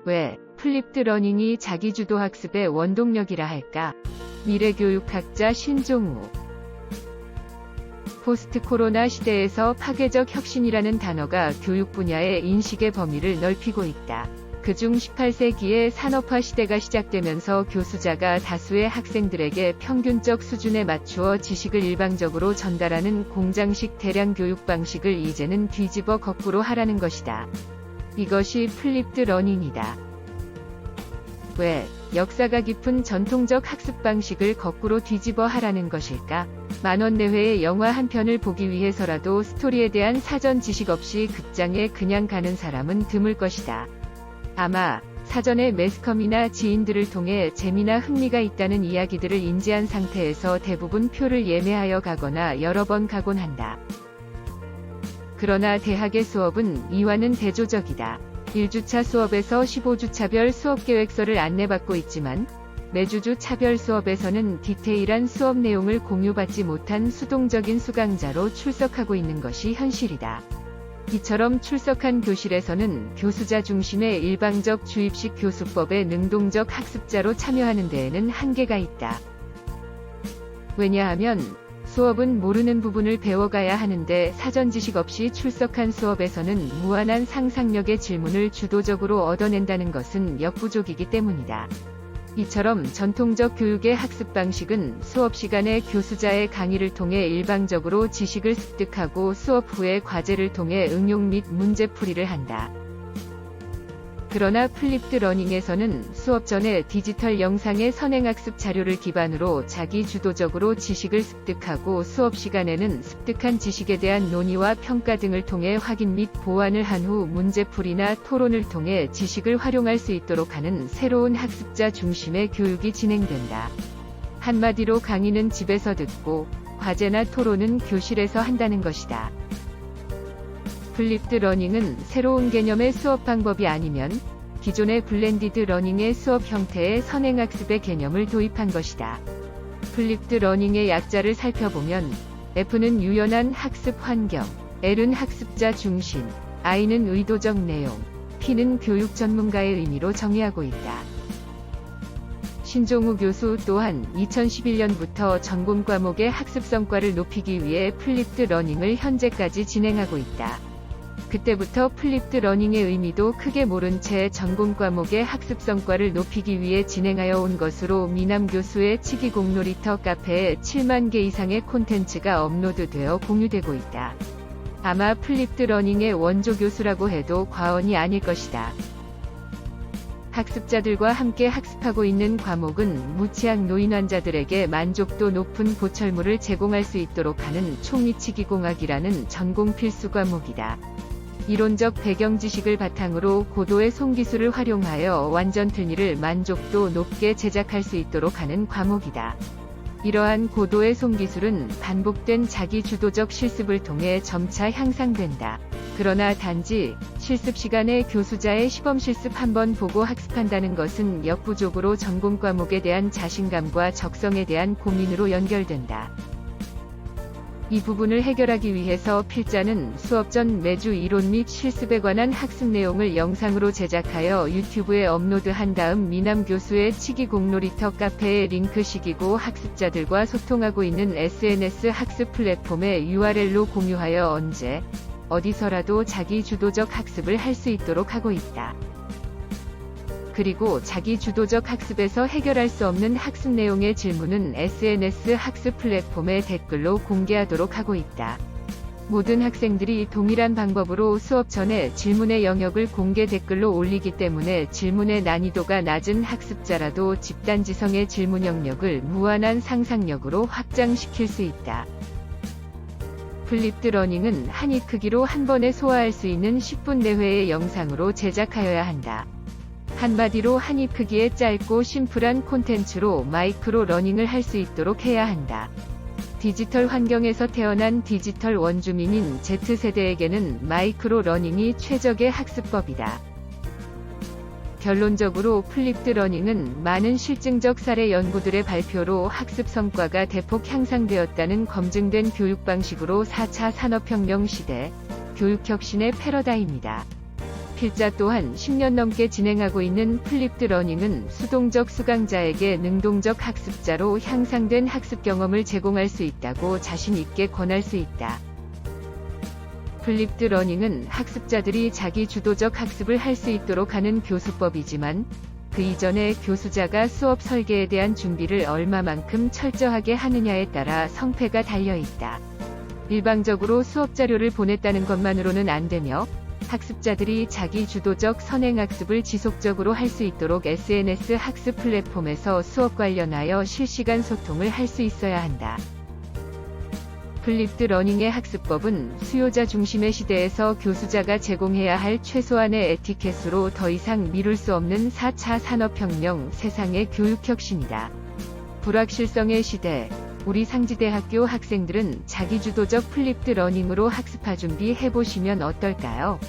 왜 플립드 러닝이 자기주도 학습의 원동력이라 할까? 미래교육학자 신종우. 포스트 코로나 시대에서 파괴적 혁신이라는 단어가 교육 분야의 인식의 범위를 넓히고 있다. 그중 18세기의 산업화 시대가 시작되면서 교수자가 다수의 학생들에게 평균적 수준에 맞추어 지식을 일방적으로 전달하는 공장식 대량 교육 방식을 이제는 뒤집어 거꾸로 하라는 것이다. 이것이 플립드 러닝이다. 왜 역사가 깊은 전통적 학습 방식을 거꾸로 뒤집어 하라는 것일까? 만원 내외의 영화 한 편을 보기 위해서라도 스토리에 대한 사전 지식 없이 극장에 그냥 가는 사람은 드물 것이다. 아마 사전에 매스컴이나 지인들을 통해 재미나 흥미가 있다는 이야기들을 인지한 상태에서 대부분 표를 예매하여 가거나 여러 번 가곤 한다. 그러나 대학의 수업은 이와는 대조적이다. 1주차 수업에서 15주차별 수업계획서를 안내받고 있지만 매주주 차별 수업에서는 디테일한 수업 내용을 공유받지 못한 수동적인 수강자로 출석하고 있는 것이 현실이다. 이처럼 출석한 교실에서는 교수자 중심의 일방적 주입식 교수법의 능동적 학습자로 참여하는 데에는 한계가 있다. 왜냐하면 수업은 모르는 부분을 배워가야 하는데 사전 지식 없이 출석한 수업에서는 무한한 상상력의 질문을 주도적으로 얻어낸다는 것은 역부족이기 때문이다. 이처럼 전통적 교육의 학습 방식은 수업 시간에 교수자의 강의를 통해 일방적으로 지식을 습득하고 수업 후에 과제를 통해 응용 및 문제풀이를 한다. 그러나 플립드 러닝에서는 수업 전에 디지털 영상의 선행학습 자료를 기반으로 자기 주도적으로 지식을 습득하고 수업 시간에는 습득한 지식에 대한 논의와 평가 등을 통해 확인 및 보완을 한 후 문제풀이나 토론을 통해 지식을 활용할 수 있도록 하는 새로운 학습자 중심의 교육이 진행된다. 한마디로 강의는 집에서 듣고 과제나 토론은 교실에서 한다는 것이다. 플립드 러닝은 새로운 개념의 수업 방법이 아니면 기존의 블렌디드 러닝의 수업 형태의 선행학습의 개념을 도입한 것이다. 플립드 러닝의 약자를 살펴보면 F는 유연한 학습 환경, L은 학습자 중심, I는 의도적 내용, P는 교육 전문가의 의미로 정의하고 있다. 신종우 교수 또한 2011년부터 전공 과목의 학습 성과를 높이기 위해 플립드 러닝을 현재까지 진행하고 있다. 그때부터 플립드 러닝의 의미도 크게 모른 채 전공 과목의 학습 성과를 높이기 위해 진행하여 온 것으로 미남 교수의 치기공 놀이터 카페에 7만 개 이상의 콘텐츠가 업로드되어 공유되고 있다. 아마 플립드 러닝의 원조 교수라고 해도 과언이 아닐 것이다. 학습자들과 함께 학습하고 있는 과목은 무취학 노인 환자들에게 만족도 높은 보철물을 제공할 수 있도록 하는 총미치기공학이라는 전공 필수 과목이다. 이론적 배경 지식을 바탕으로 고도의 손기술을 활용하여 완전 틀니를 만족도 높게 제작할 수 있도록 하는 과목이다. 이러한 고도의 손기술은 반복된 자기 주도적 실습을 통해 점차 향상된다. 그러나 단지 실습 시간에 교수자의 시범 실습 한번 보고 학습한다는 것은 역부족으로 전공 과목에 대한 자신감과 적성에 대한 고민으로 연결된다. 이 부분을 해결하기 위해서 필자는 수업 전 매주 이론 및 실습에 관한 학습 내용을 영상으로 제작하여 유튜브에 업로드한 다음 미남 교수의 치기공 놀이터 카페에 링크 시키고 학습자들과 소통하고 있는 SNS 학습 플랫폼에 URL로 공유하여 언제, 어디서라도 자기 주도적 학습을 할 수 있도록 하고 있다. 그리고 자기 주도적 학습에서 해결할 수 없는 학습 내용의 질문은 SNS 학습 플랫폼에 댓글로 공개하도록 하고 있다. 모든 학생들이 동일한 방법으로 수업 전에 질문의 영역을 공개 댓글로 올리기 때문에 질문의 난이도가 낮은 학습자라도 집단지성의 질문 영역을 무한한 상상력으로 확장시킬 수 있다. 플립드 러닝은 한입 크기로 한 번에 소화할 수 있는 10분 내외의 영상으로 제작하여야 한다. 한마디로 한입 크기의 짧고 심플한 콘텐츠로 마이크로 러닝을 할 수 있도록 해야 한다. 디지털 환경에서 태어난 디지털 원주민인 Z세대에게는 마이크로 러닝이 최적의 학습법이다. 결론적으로 플립드 러닝은 많은 실증적 사례 연구들의 발표로 학습 성과가 대폭 향상되었다는 검증된 교육 방식으로 4차 산업혁명 시대 교육혁신의 패러다임이다. 필자 또한 10년 넘게 진행하고 있는 플립드 러닝은 수동적 수강자에게 능동적 학습자로 향상된 학습 경험을 제공할 수 있다고 자신 있게 권할 수 있다. 플립드 러닝은 학습자들이 자기 주도적 학습을 할 수 있도록 하는 교수법이지만 그 이전에 교수자가 수업 설계에 대한 준비를 얼마만큼 철저하게 하느냐에 따라 성패가 달려 있다. 일방적으로 수업 자료를 보냈다는 것만으로는 안 되며 학습자들이 자기 주도적 선행학습을 지속적으로 할 수 있도록 SNS 학습 플랫폼에서 수업 관련하여 실시간 소통을 할 수 있어야 한다. 플립드 러닝의 학습법은 수요자 중심의 시대에서 교수자가 제공해야 할 최소한의 에티켓으로 더 이상 미룰 수 없는 4차 산업혁명 세상의 교육혁신이다. 불확실성의 시대, 우리 상지대학교 학생들은 자기주도적 플립드 러닝으로 학습하 준비해보시면 어떨까요?